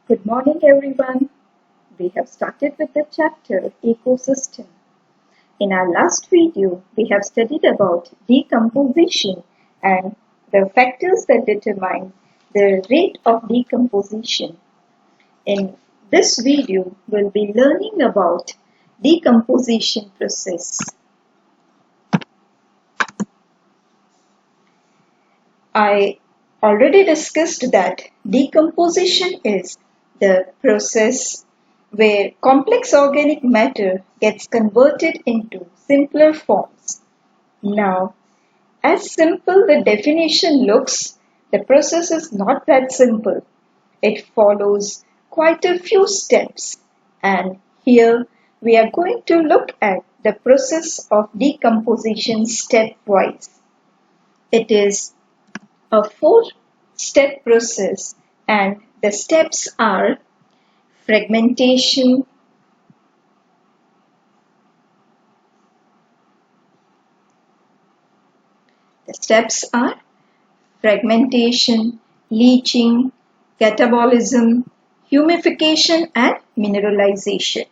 Good morning, everyone. We have started with the chapter Ecosystem. In our last video, we have studied about decomposition and the factors that determine the rate of decomposition. In this video, we'll be learning about decomposition process. I already discussed that decomposition is the process where complex organic matter gets converted into simpler forms. Now, as simple the definition looks, the process is not that simple. It follows quite a few steps, and here we are going to look at the process of decomposition stepwise. It is a 4-step process, and the steps are fragmentation, leaching, catabolism, humification, and mineralization.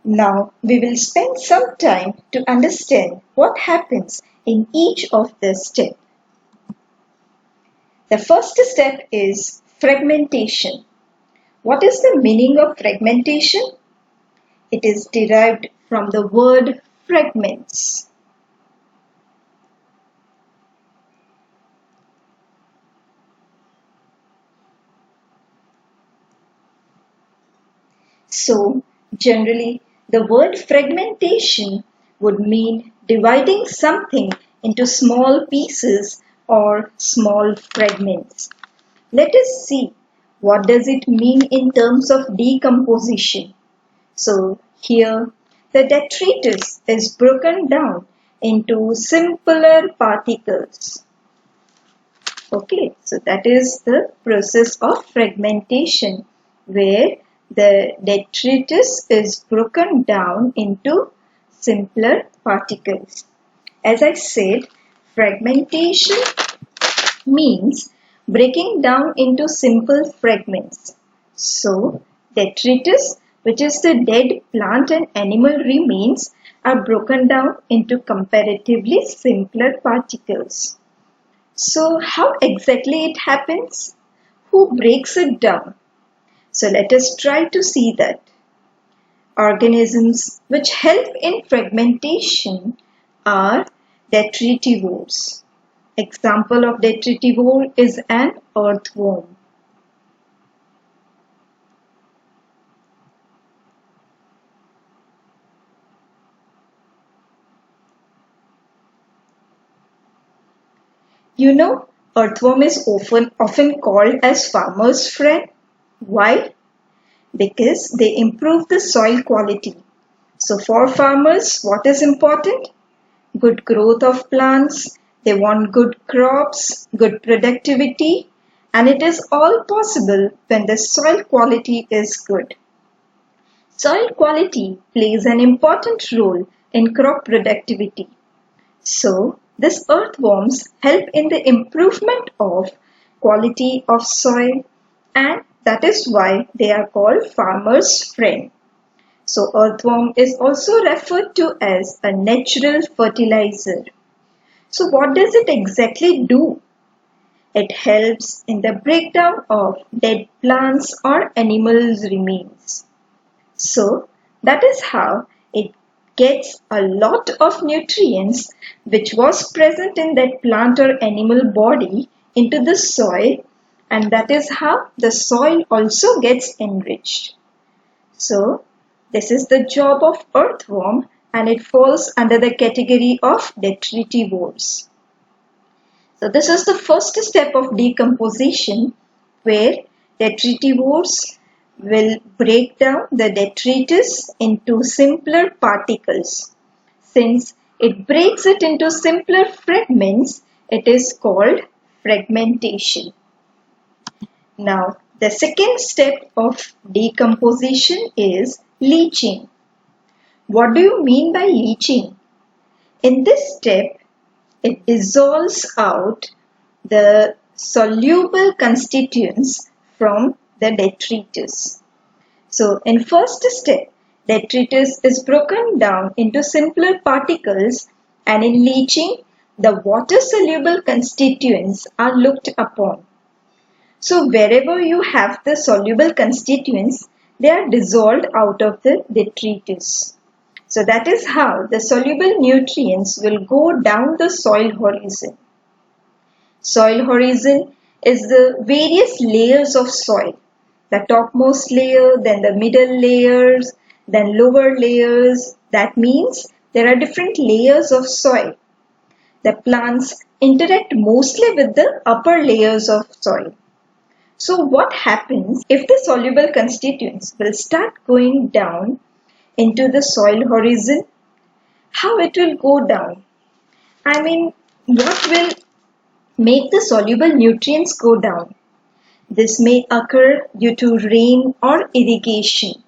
Now we will spend some time to understand what happens in each of the steps. The first step is fragmentation. What is the meaning of fragmentation? It is derived from the word fragments. So, generally, the word fragmentation would mean dividing something into small pieces or small fragments. Let us see what does it mean in terms of decomposition. So here the detritus is broken down into simpler particles. Okay, so that is the process of fragmentation where the detritus is broken down into simpler particles. As I said, fragmentation means breaking down into simple fragments. So, detritus, which is the dead plant and animal remains, are broken down into comparatively simpler particles. So, how exactly it happens? Who breaks it down? So, let us try to see that. Organisms which help in fragmentation are detritivores. Example of detritivore is an earthworm. You know, earthworm is often called as farmer's friend. Why? Because they improve the soil quality. So for farmers, what is important? Good growth of plants. They want good crops, good productivity, and it is all possible when the soil quality is good. Soil quality plays an important role in crop productivity. So, these earthworms help in the improvement of quality of soil, and that is why they are called farmer's friend. So, earthworm is also referred to as a natural fertilizer. So what does it exactly do? It helps in the breakdown of dead plants or animals' remains. So that is how it gets a lot of nutrients which was present in that plant or animal body into the soil, and that is how the soil also gets enriched. So this is the job of earthworm, and it falls under the category of detritivores. So this is the first step of decomposition where detritivores will break down the detritus into simpler particles. Since it breaks it into simpler fragments, it is called fragmentation. Now, the second step of decomposition is leaching. What do you mean by leaching? In this step, it dissolves out the soluble constituents from the detritus. So in first step, detritus is broken down into simpler particles, and in leaching, the water-soluble constituents are looked upon. So wherever you have the soluble constituents, they are dissolved out of the detritus. So that is how the soluble nutrients will go down the soil horizon. Soil horizon is the various layers of soil. The topmost layer, then the middle layers, then lower layers. That means there are different layers of soil. The plants interact mostly with the upper layers of soil. So what happens if the soluble constituents will start going down into the soil horizon? How it will go down? I mean, what will make the soluble nutrients go down? This may occur due to rain or irrigation.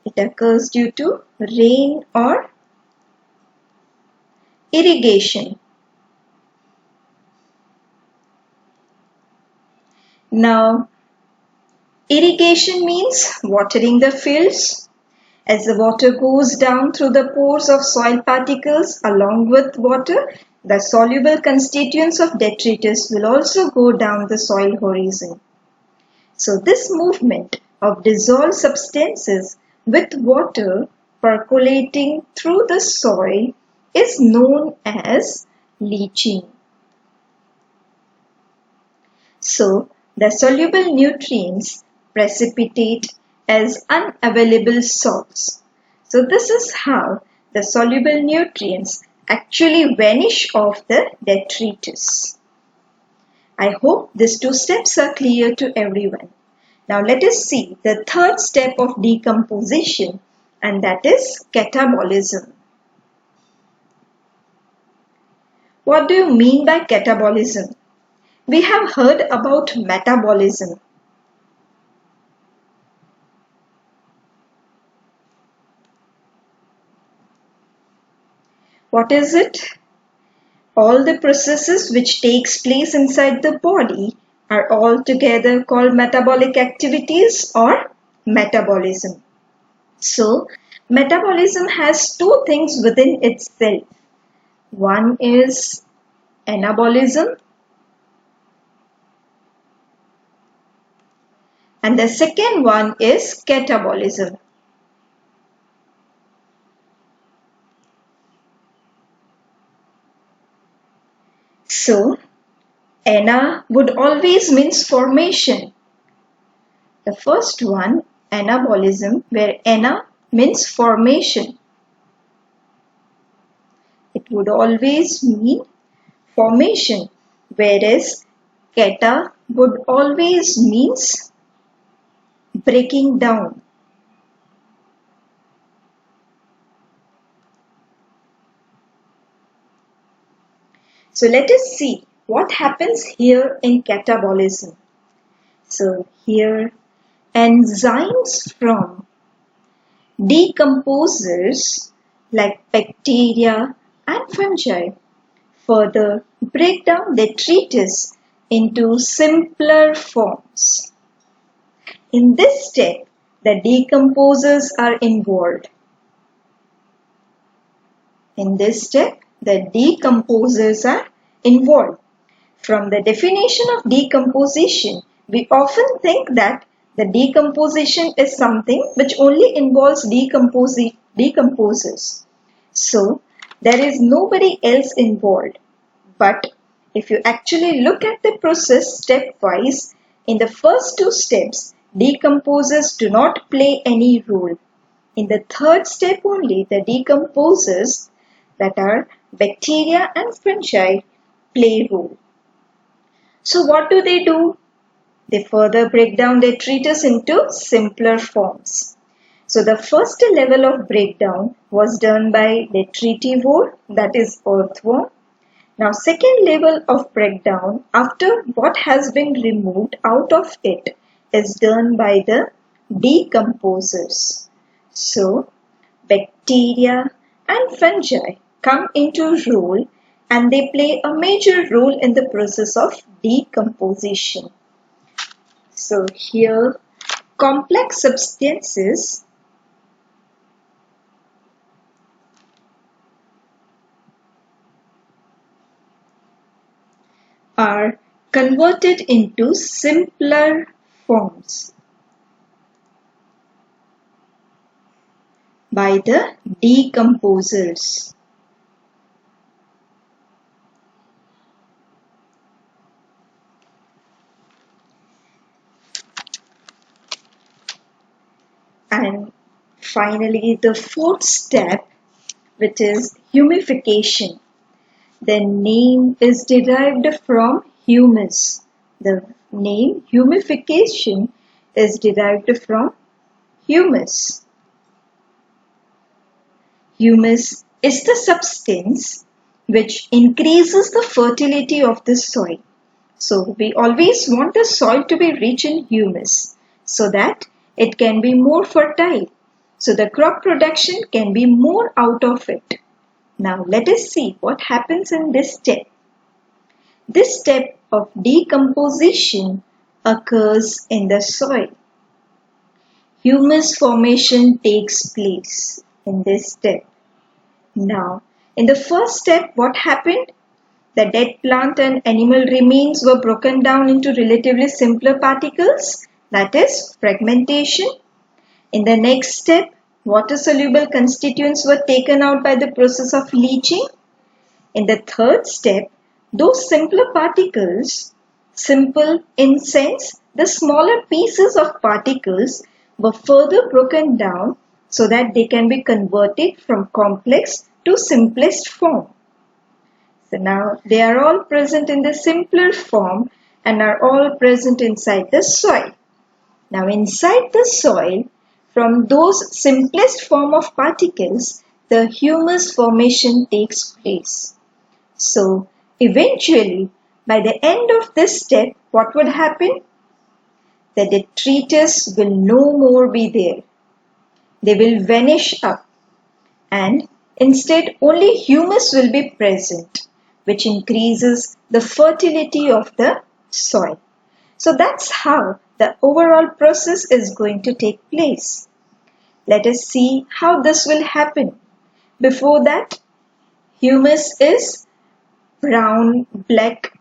It occurs due to rain or irrigation. Now, irrigation means watering the fields. As the water goes down through the pores of soil particles along with water, the soluble constituents of detritus will also go down the soil horizon. So this movement of dissolved substances with water percolating through the soil is known as leaching. So the soluble nutrients precipitate as unavailable salts. So this is how the soluble nutrients actually vanish off the detritus. I hope these two steps are clear to everyone. Now let us see the third step of decomposition, and that is catabolism. What do you mean by catabolism? We have heard about metabolism. What is it? All the processes which takes place inside the body are all together called metabolic activities or metabolism. So, metabolism has two things within itself. One is anabolism and the second one is catabolism. So, ana would always means formation. The first one, anabolism, where ana means formation. It would always mean formation, whereas cata would always means breaking down. So let us see what happens here in catabolism. So here enzymes from decomposers like bacteria and fungi further break down detritus into simpler forms. In this step, the decomposers are involved. In this step, the decomposers are involved. From the definition of decomposition, we often think that the decomposition is something which only involves decomposers. So, there is nobody else involved. But if you actually look at the process stepwise, in the first two steps, decomposers do not play any role. In the third step only, the decomposers, that are bacteria and fungi, play role. So what do? They further break down detritus into simpler forms. So the first level of breakdown was done by detritivore, that is earthworm. Now second level of breakdown after what has been removed out of it is done by the decomposers. So bacteria and fungi come into role and they play a major role in the process of decomposition. So here complex substances are converted into simpler forms by the decomposers. And finally, the fourth step, which is humification. The name is derived from humus. The name humification is derived from humus. Humus is the substance which increases the fertility of the soil. So we always want the soil to be rich in humus so that it can be more fertile. So the crop production can be more out of it. Now let us see what happens in this step. This step of decomposition occurs in the soil. Humus formation takes place in this step. Now, in the first step, what happened? The dead plant and animal remains were broken down into relatively simpler particles, that is fragmentation. In the next step, water-soluble constituents were taken out by the process of leaching. In the third step, those simpler particles, simple in sense, the smaller pieces of particles were further broken down so that they can be converted from complex to simplest form. So now they are all present in the simpler form and are all present inside the soil. Now inside the soil, from those simplest form of particles, the humus formation takes place. So eventually, by the end of this step, what would happen? The detritus will no more be there. They will vanish up, and instead only humus will be present, which increases the fertility of the soil. So that's how the overall process is going to take place. Let us see how this will happen. Before that, humus is brown, black,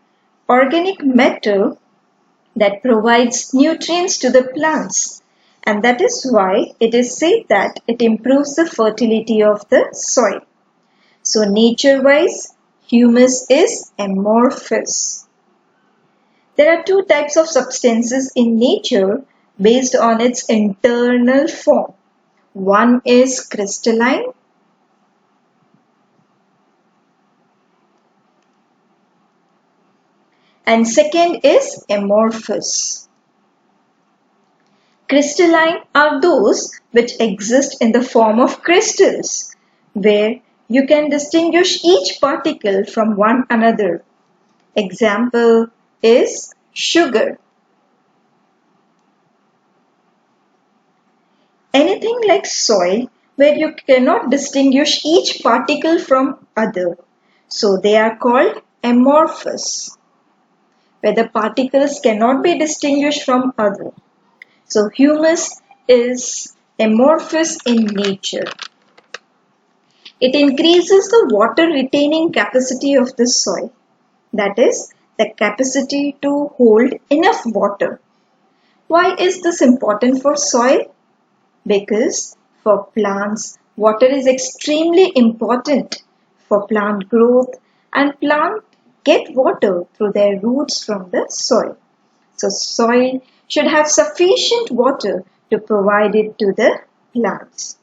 organic matter that provides nutrients to the plants, and that is why it is said that it improves the fertility of the soil. So nature-wise, humus is amorphous. There are two types of substances in nature based on its internal form. One is crystalline and second is amorphous. Crystalline are those which exist in the form of crystals, where you can distinguish each particle from one another. Example is sugar. Anything like soil where you cannot distinguish each particle from other. So they are called amorphous, where the particles cannot be distinguished from other. So humus is amorphous in nature. It increases the water retaining capacity of the soil, that is, the capacity to hold enough water. Why is this important for soil? Because for plants, water is extremely important for plant growth, and plants get water through their roots from the soil. So soil should have sufficient water to provide it to the plants.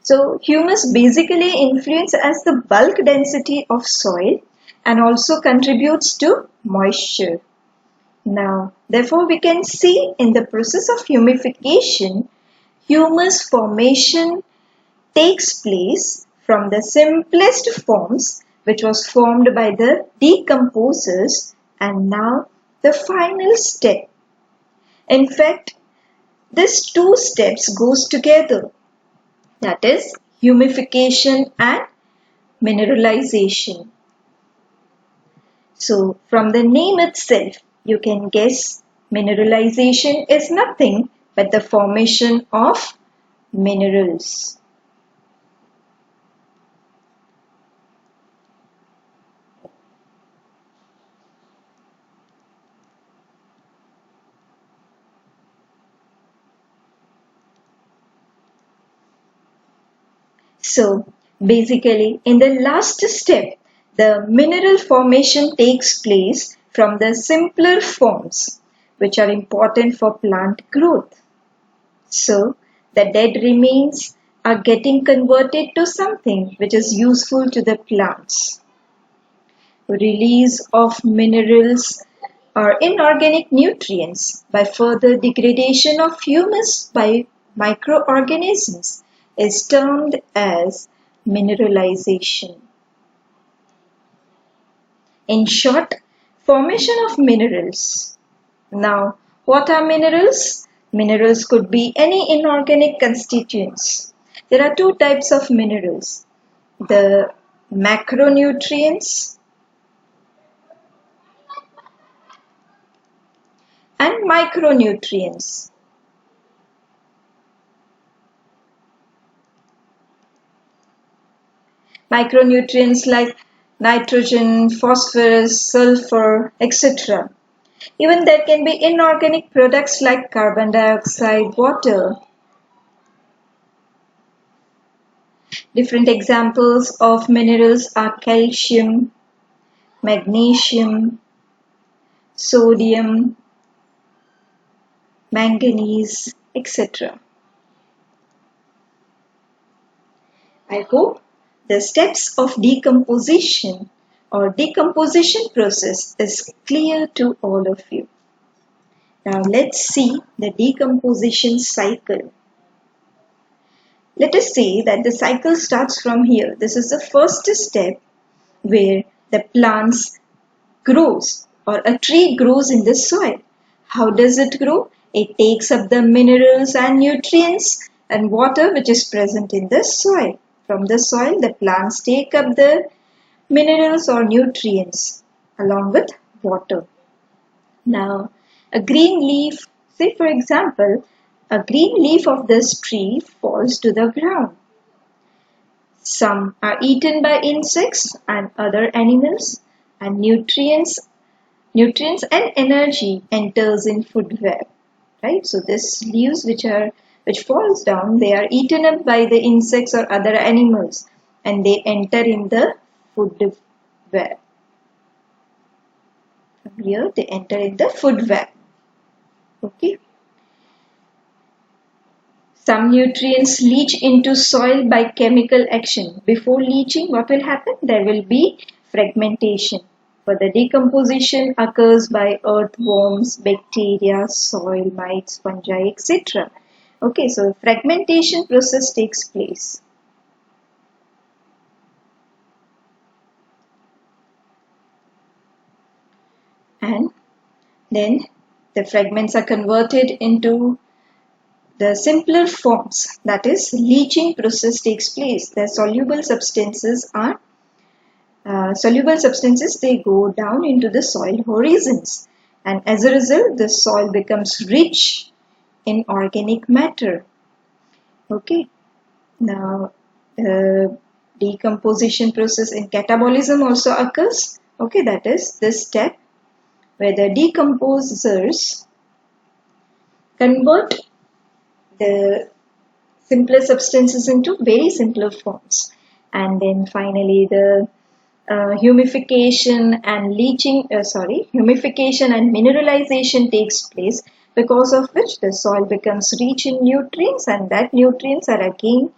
So humus basically influences as the bulk density of soil and also contributes to moisture. Now, therefore we can see in the process of humification, humus formation takes place from the simplest forms which was formed by the decomposers, and now the final step. In fact, these two steps goes together, that is humification and mineralization. So from the name itself, you can guess Mineralization is nothing but the formation of minerals. So basically in the last step, the mineral formation takes place from the simpler forms which are important for plant growth. So the dead remains are getting converted to something which is useful to the plants. Release of minerals or inorganic nutrients by further degradation of humus by microorganisms is termed as mineralization. In short, formation of minerals. Now, what are minerals? Minerals could be any inorganic constituents. There are two types of minerals. The macronutrients and micronutrients. Micronutrients like nitrogen, phosphorus, sulfur, etc. Even there can be inorganic products like carbon dioxide, water. Different examples of minerals are calcium, magnesium, sodium, manganese, etc. I hope the steps of decomposition or decomposition process is clear to all of you. Now let's see the decomposition cycle. Let us say that the cycle starts from here. This is the first step where the plants grows or a tree grows in the soil. How does it grow? It takes up the minerals and nutrients and water which is present in the soil. From the soil, the plants take up the minerals or nutrients along with water. Now, a green leaf, say for example, a green leaf of this tree falls to the ground. Some are eaten by insects and other animals, and nutrients and energy enters in food web. Right? So this leaves which falls down, they are eaten up by the insects or other animals, and they enter in the food web. From here they enter in the food web. Okay. Some nutrients leach into soil by chemical action. Before leaching, what will happen? There will be fragmentation. For the decomposition occurs by earthworms, bacteria, soil mites, fungi, etc. Okay, so fragmentation process takes place. And then the fragments are converted into the simpler forms, that is leaching process takes place. The soluble substances they go down into the soil horizons, and as a result the soil becomes rich in organic matter. Okay, now the decomposition process in catabolism also occurs. Okay, that is this step where the decomposers convert the simpler substances into very simpler forms, and then finally the humification and mineralization takes place, because of which the soil becomes rich in nutrients, and that nutrients are again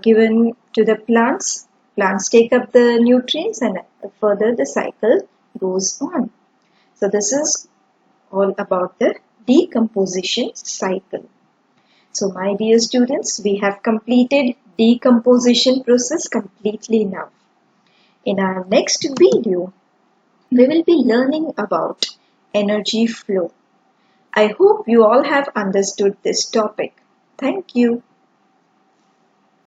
given to the plants. Plants take up the nutrients, and further the cycle goes on. So this is all about the decomposition cycle. So my dear students, we have completed decomposition process completely now. In our next video, we will be learning about energy flow. I hope you all have understood this topic. Thank you.